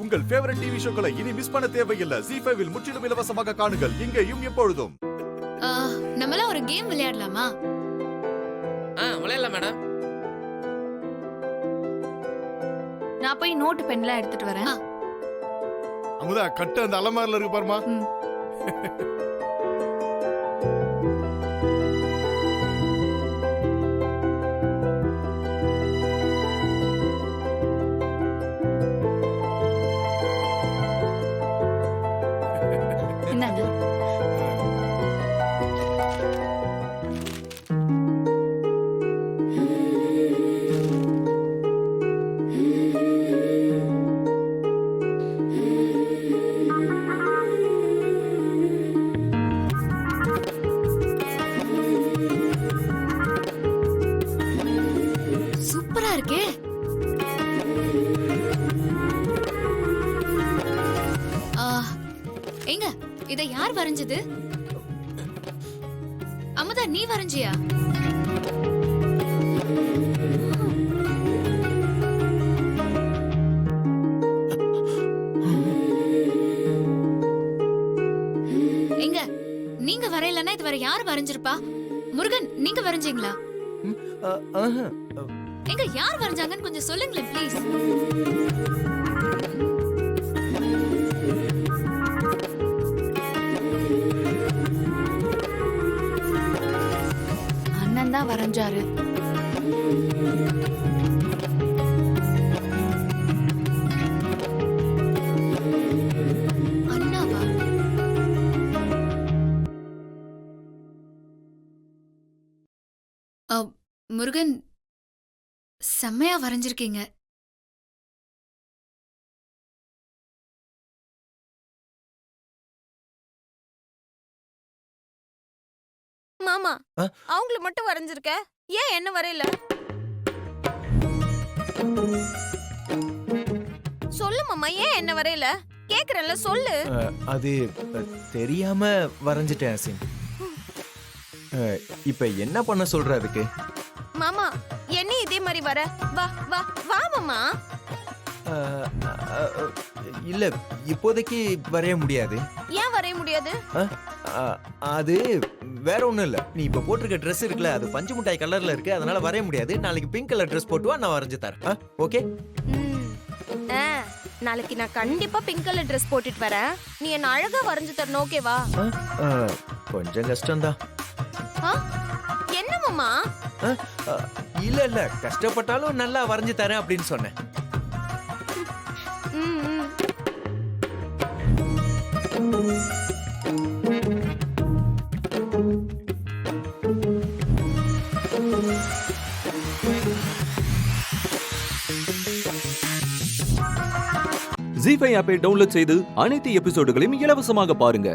உங்கள் favourite TV ஷோக்களை இனி miss பண்ண தேவையில்லை. ZEE5 இல் முற்றிலும் இலவசமாக காணுங்கள். இங்கேயும் எப்பொழுதும். நம்மளாம் ஒரு கேம் விளையாடலாமா? விளையாடலாம் மேடம். நான் போய் நோட் பென்லாம் எடுத்துட்டு வரேன். அமுதா கட்டு அந்த அலமாரில இருக்கு பாருமா. சூப்பரா இருக்கே. எங்க இத யார் வரைஞ்சது? அமுதா நீ வரைஞ்சியா? எங்க நீங்க வரையலன்னா இது வேற யார் வரைஞ்சிருப்பா? முருகன் நீங்க வரைஞ்சீங்களா? எங்க யார் வரைஞ்சாங்கன்னு கொஞ்சம் சொல்லுங்களேன் ப்ளீஸ். அண்ணன் தான் வரைஞ்சாரு. அண்ணாவா? முருகன் செம்மையா வரைஞ்சிருக்கீங்க. மாமா அவங்கள மட்டும் வரைஞ்சிருக்க, ஏன் என்ன வரையல? சொல்லு மாமா, ஏன் என்ன வரையல? கேக்குறேன்ல சொல்லு. அது தெரியாம வரைஞ்சிட்டேன் அசின். இப்ப என்ன பண்ண சொல்ற அதுக்கு? மாமா என்ன இதே மாதிரி வர? வா வா வா மாமா. இல்ல இப்போதைக்கு வரைய முடியாது. ஏன் வரைய முடியாது? அது வேற ஒண்ணும் இல்ல. நீ இப்ப போட்டிருக்க ட்ரெஸ் இருக்குல்ல, அது பஞ்சு மிட்டாய் கலர்ல இருக்கு, அதனால வரைய முடியாது. நாளைக்கு பிங்க் கலர் ட்ரெஸ் போட்டு வா, நான் வரைஞ்சு தரேன். ஓகே? நாளைக்கு நான் கண்டிப்பா பிங்க் கலர் ட்ரெஸ் போட்டுட்டு வரேன். நீ என்ன அழகா வரைஞ்சு தரணும், ஓகேவா? கொஞ்சம் கஷ்டம்தான். என்ன மாமா? இல்ல இல்ல, கஷ்டப்பட்டாலும் நல்லா வரைஞ்சு தரேன் அப்படின்னு சொன்னேன். ZEE5 ஆப்பை டவுன்லோட் செய்து அனைத்து எபிசோடுகளையும் இலவசமாக பாருங்க.